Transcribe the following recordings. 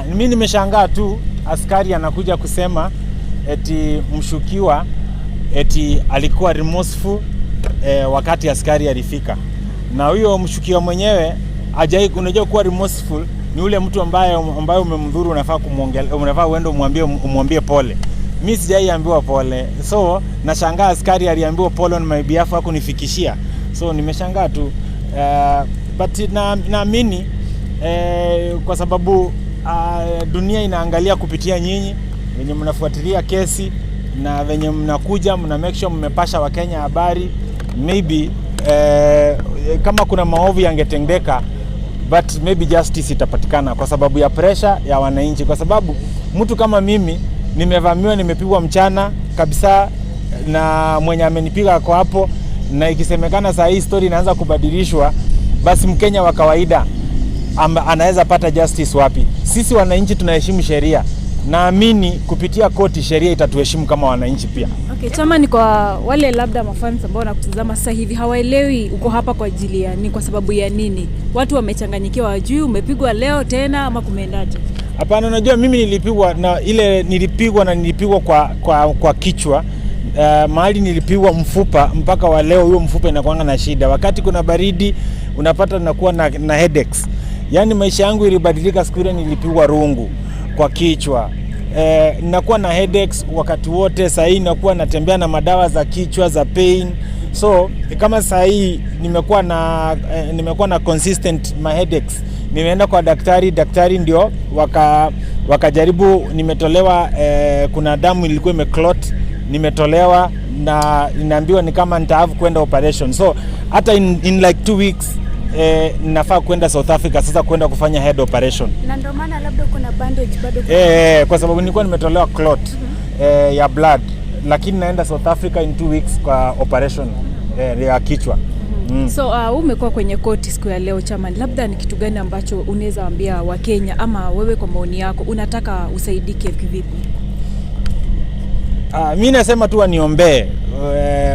Mimi nimeshangaa tu askari anakuja kusema eti mshukiwa eti alikuwa remorseful wakati askari alifika. Na huyo mshukiwa mwenyewe hajai unajua kuwa remorseful ni ule mtu ambaye umemdhuru unafaa uende umwambie pole. Mimi sijaiambiwa pole. So nashangaa askari aliambiwa pole on my behalf hakunifikishia. So nimeshangaa tu. But naamini kwa sababu dunia inaangalia kupitia nyinyi wenye mnafuatilia kesi na wenye mnakuja mna make sure mmepasha Wakenya habari. Maybe kama kuna maovu yangetendeka, but maybe justice itapatikana kwa sababu ya pressure ya wananchi. Kwa sababu mtu kama mimi nimevamiwa, nimepigwa mchana kabisa na mwenye amenipiga kwa hapo, na ikisemekana saa hii story inaanza kubadilishwa, basi Mkenya wa kawaida anaweza pata justice wapi? Sisi wananchi tunaheshimu sheria. Naamini kupitia koti sheria itatuheshimu kama wananchi pia. Okay, chama ni kwa wale labda mafans ambao wanakutazama sasa hivi hawaelewi uko hapa kwa ajili ya ni kwa sababu ya nini? Watu wamechanganyikiwa, wajui umepigwa leo tena ama kumeendaje? Hapana, unajua mimi nilipigwa kwa kichwa. Mahali nilipigwa mfupa, mpaka wa leo huyo mfupa inakuanga na shida. Wakati kuna baridi unapata nakuwa na headaches. Yaani maisha yangu ilibadilika siku ile nilipigwa rungu kwa kichwa. Nakuwa na headaches wakati wote. Sasa hii nakuwa natembea na madawa za kichwa za pain. So kama sasa hii nimekuwa na consistent headaches, nimeenda kwa daktari ndio wakajaribu, nimetolewa kuna damu ilikuwa imeclot, nimetolewa na inaambiwa ni kama nitahave kwenda operation. So hata in like 2 weeks nafaa kwenda South Africa sasa kwenda kufanya head operation. Na ndio maana labda kuna bandage bado kwa sababu nilikuwa nimetolewa clot ya blood, lakini naenda South Africa in 2 weeks kwa operation ya kichwa. So umekuwa kwenye koti siku ya leo chama, labda ni kitu gani ambacho unaweza ambia Wakenya ama wewe kwa maoni yako unataka usaidike kivipi? Mimi nasema tu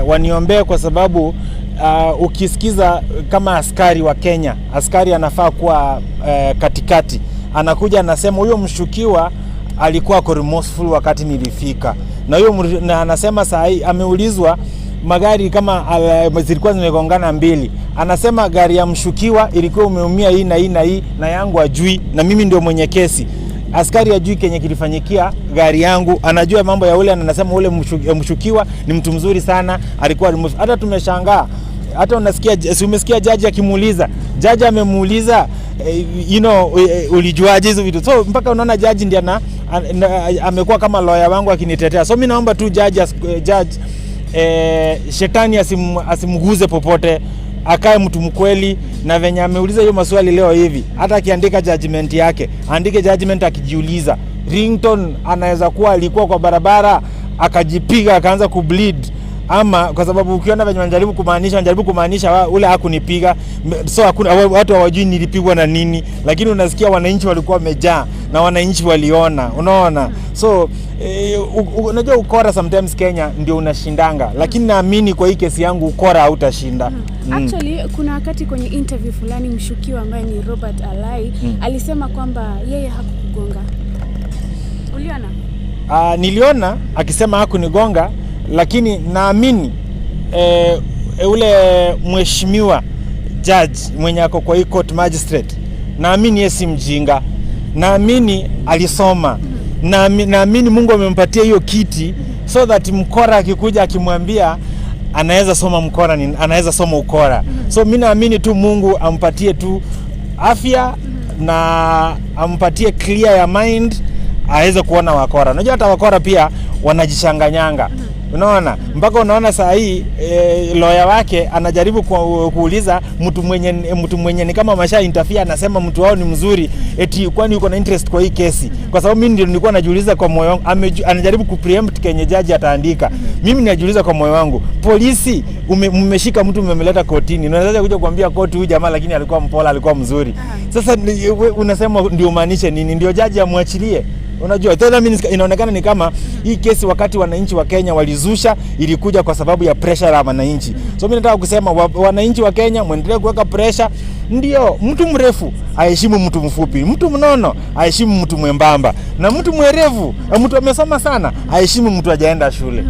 waniombee kwa sababu ukisikiza kama askari wa Kenya, askari anafaa kuwa katikati. Anakuja anasema huyo mshukiwa alikuwa remorseful wakati nilifika. Na huyo anasema saa hii ameulizwa magari kama zilikuwa zimegongana mbili. Anasema gari ya mshukiwa ilikuwa umeumia hii na hii na hii, na yangu ajui, na mimi ndio mwenye kesi. Askari ajui kenye kilifanyikia gari yangu, anajua mambo ya ule, anasema ule mshukiwa ni mtu mzuri sana, alikuwa remorseful. Hata tumeshangaa, hata umesikia jaji akimuuliza, jaji amemuuliza ulijuaje hizo vitu. So mpaka unaona jaji ndiye amekuwa kama lawyer wangu akinitetea. So mimi naomba tu jaji shetani asimguze popote, akae mtu mkweli, na venye ameuliza hiyo maswali leo hivi, hata akiandika judgment yake, andike judgment akijiuliza Ringtone anaweza kuwa alikuwa kwa barabara akajipiga akaanza kubleed, ama kwa sababu ukiona venye wanajaribu kumaanisha ule hakunipiga. So watu hawajui nilipigwa na nini, lakini unasikia wananchi walikuwa wamejaa na wananchi waliona, unaona. So unajua ukora sometimes Kenya ndio unashindanga, lakini naamini kwa hii kesi yangu ukora hautashinda. Actually kuna wakati kwenye interview fulani mshukiwa ambaye ni Robert Alai alisema kwamba yeye hakukugonga. Uliona? Niliona akisema hakunigonga, lakini naamini ule mheshimiwa judge mwenye ako kwa hii court magistrate, naamini yeye si mjinga, naamini alisoma, naamini Mungu amempatia hiyo kiti so that mkora akikuja akimwambia anaweza soma mkora, anaweza soma ukora. So mimi naamini tu Mungu ampatie tu afya na ampatie clear ya mind aweze kuona wakora. Unajua hata wakora pia wanajishanganyanga. Unaona? Mpaka unaona saa hii lawyer wake anajaribu kuuliza mtu mwenye ni kama amesha interfere, anasema mtu wao ni mzuri, eti kwani uko na interest kwa hii kesi? Kwa sababu mimi ndio nilikuwa najiuliza kwa moyo wangu, anajaribu kupreempt kenye jaji ataandika. Mimi najiuliza kwa moyo wangu, polisi mmeshika mtu mmeleta kotini, unaweza kuja kuambia koti huyu jamaa lakini alikuwa mpola, alikuwa mzuri. Sasa unasema ndio maanisha nini? Ndio jaji amwachilie? Unajua, tena mimi inaonekana ni kama hii kesi wakati wananchi wa Kenya walizusha ilikuja kwa sababu ya pressure ya wananchi. So mimi nataka kusema wananchi wa Kenya muendelee kuweka pressure, Ndio, mtu mrefu aheshimu mtu mfupi, mtu mnono aheshimu mtu mwembamba, na mtu mwerevu, mtu amesoma sana aheshimu mtu hajaenda shule.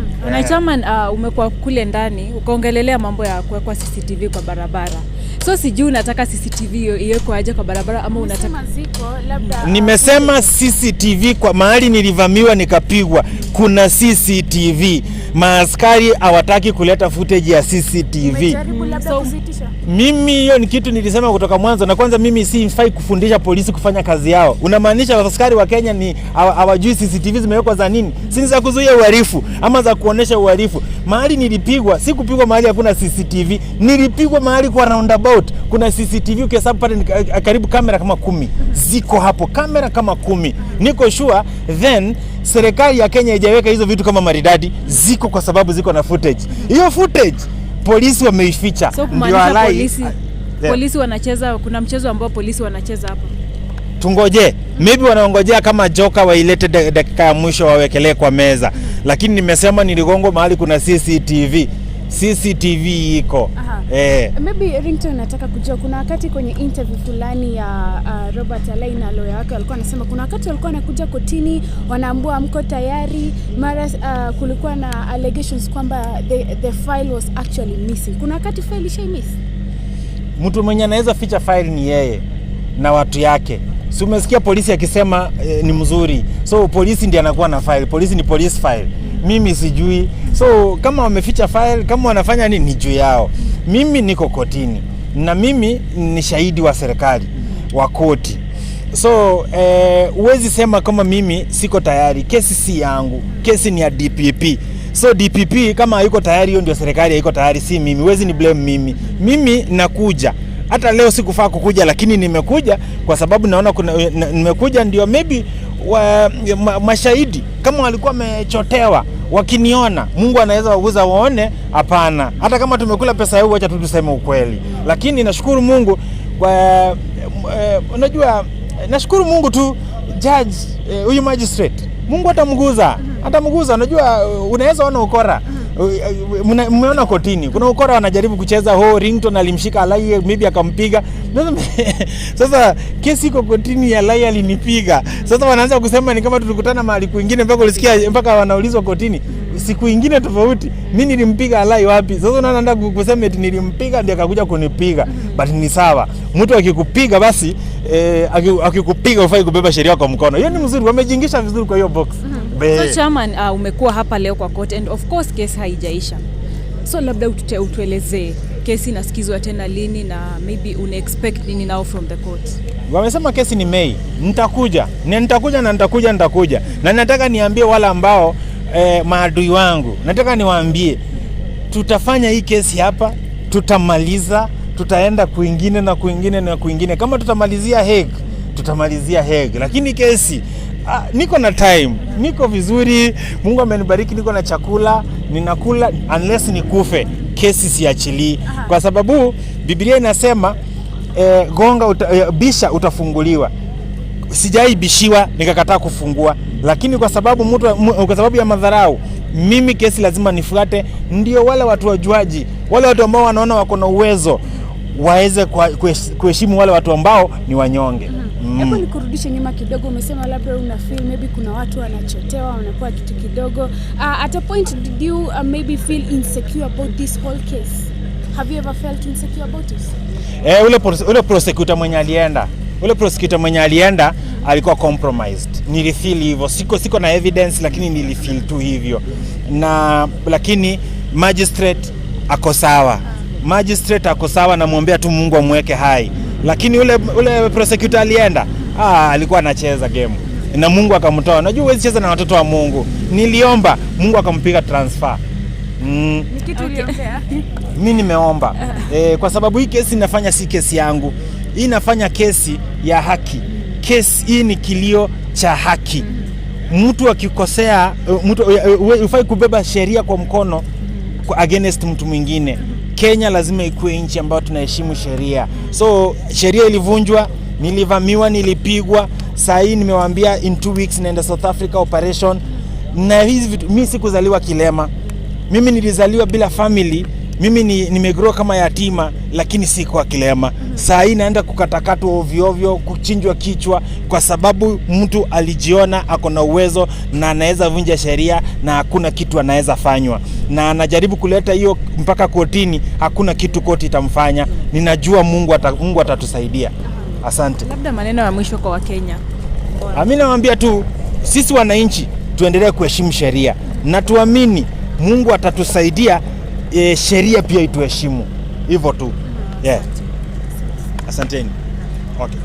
Chairman, umekuwa kule ndani ukaongelelea mambo ya kuwekwa CCTV kwa barabara. So sijui unataka CCTV iwekwe aje kwa barabara ama unataka ziko labda. Nimesema CCTV kwa mahali nilivamiwa nikapigwa, kuna CCTV. Maaskari hawataki kuleta footage ya CCTV. Umejaribu labda kusitisha? Mimi hiyo ni kitu nilisema kutoka mwanzo, na kwanza mimi si mfai kufundisha polisi kufanya kazi yao. Unamaanisha askari wa Kenya ni hawajui CCTV zimewekwa za nini? Si za kuzuia uhalifu ama za kuonesha uhalifu. Mahali nilipigwa, si kupigwa mahali hakuna CCTV. Nilipigwa mahali kwa roundabout kuna CCTV, ukihesabu pale karibu kamera kama 10 ziko hapo, kamera kama 10. Niko sure then serikali ya Kenya haijaweka hizo vitu kama maridadi, ziko kwa sababu ziko na footage. Hiyo footage polisi wameificha. So polisi wanacheza, kuna mchezo ambao polisi wanacheza hapo. Tungoje, maybe wanaongojea kama joka wailete dakika ya mwisho wawekelee kwa meza. Lakini nimesema niligongo mahali kuna CCTV. CCTV iko. Maybe Ringtone nataka kujua, kuna wakati kwenye interview fulani ya Robert Alai na lawyer wake walikuwa anasema kuna wakati walikuwa wanakuja kotini wanaambua mko tayari, mara kulikuwa na allegations kwamba the file was actually missing. Kuna wakati file miss? Mtu mwenye anaweza ficha file ni yeye na watu yake. Si umesikia polisi akisema ni mzuri. So polisi ndiye anakuwa na file. Polisi ni police file. Mimi sijui. So kama wameficha file, kama wanafanya nini ni juu yao. Mimi niko kotini na mimi ni shahidi wa serikali wa koti. So uwezi sema kama mimi siko tayari. Kesi si yangu. Kesi ni ya DPP. So DPP kama haiko tayari, hiyo ndio serikali haiko tayari, si mimi. Uwezi ni blame mimi. Mimi nakuja. Hata leo sikufaa kukuja, lakini nimekuja kwa sababu naona nimekuja ndio maybe mashahidi kama walikuwa wamechotewa wakiniona, Mungu anaweza waguza waone hapana. Hata kama tumekula pesa yao, acha tu tuseme ukweli. Lakini nashukuru Mungu kwa unajua, nashukuru Mungu tu judge huyu magistrate. Mungu atamguza. Unajua unaweza ona ukora. Mmeona kotini kuna ukora wanajaribu kucheza, Ringtone alimshika Alai maybe akampiga. Sasa kesi iko kotini ya Alai alinipiga. Sasa wanaanza kusema ni kama tulikutana mahali kwingine, mpaka ulisikia mpaka wanaulizwa kotini siku nyingine tofauti, mimi nilimpiga Alai wapi? Sasa unaanza kusema eti nilimpiga ndiye akakuja kunipiga. But ni sawa, mtu akikupiga basi akikupiga ufai kubeba sheria kwa mkono. Hiyo ni mzuri, wamejingisha vizuri kwa hiyo box. So Chairman, umekuwa hapa leo kwa court and of course kesi haijaisha. So labda utuelezee kesi inasikizwa tena lini na maybe una expect nini now from the court? Wamesema kesi ni Mei. Nitakuja na nataka niambie wale ambao maadui wangu, nataka niwaambie tutafanya hii kesi hapa, tutamaliza, tutaenda kwingine na kwingine na kwingine. Kama tutamalizia Hague, lakini kesi niko na time, niko vizuri, Mungu amenibariki, niko na chakula, ninakula unless nikufe, kesi siachili. Kwa sababu Biblia inasema gonga bisha utafunguliwa. Sijaibishiwa nikakataa kufungua, lakini kwa sababu ya madharau, mimi kesi lazima nifuate, ndio wale watu wajuaji, wale watu ambao wanaona wako na uwezo waweze kuheshimu wale watu ambao ni wanyonge. Hebu nikurudishe nyuma kidogo, umesema labda una feel maybe kuna watu wanachotewa, wanakuwa kitu kidogo. At a point did you maybe feel insecure about this whole case? Have you ever felt insecure about it? Ule prosecutor mwenye alienda alikuwa compromised. Nilifeel hivyo. Siko na evidence, lakini nilifeel tu hivyo. Lakini magistrate ako sawa. Namwombea tu Mungu amweke hai. Lakini ule prosecutor alienda, alikuwa anacheza game na Mungu akamtoa. Unajua huwezi cheza na watoto wa Mungu. Niliomba, Mungu akampiga transfer. Ni kitu uliombea? Mimi nimeomba. Kwa sababu hii kesi inafanya si kesi yangu. Hii inafanya kesi ya haki. Kesi hii ni kilio cha haki. Mtu akikosea, ufai kubeba sheria kwa mkono against mtu mwingine. Kenya lazima ikuwe nchi ambayo tunaheshimu sheria. So sheria ilivunjwa, nilivamiwa, nilipigwa. Saa hii nimewaambia in 2 weeks naenda South Africa operation. Na hizi vitu, mimi sikuzaliwa kilema. Mimi nilizaliwa bila family Mimi nimegrow kama yatima, lakini si kwa kilema. Saa hii naenda kukatakatwa ovyo ovyo, kuchinjwa kichwa kwa sababu mtu alijiona ako na uwezo na anaweza vunja sheria na hakuna kitu anaweza fanywa, na anajaribu kuleta hiyo mpaka kotini, hakuna kitu koti itamfanya. Ninajua Mungu atatusaidia. Asante. Labda maneno ya mwisho kwa Wakenya. Mimi nawaambia tu sisi wananchi tuendelee kuheshimu sheria na tuamini Mungu atatusaidia, sheria pia ituheshimu. Hivyo tu. Yeah. Asanteni. Okay.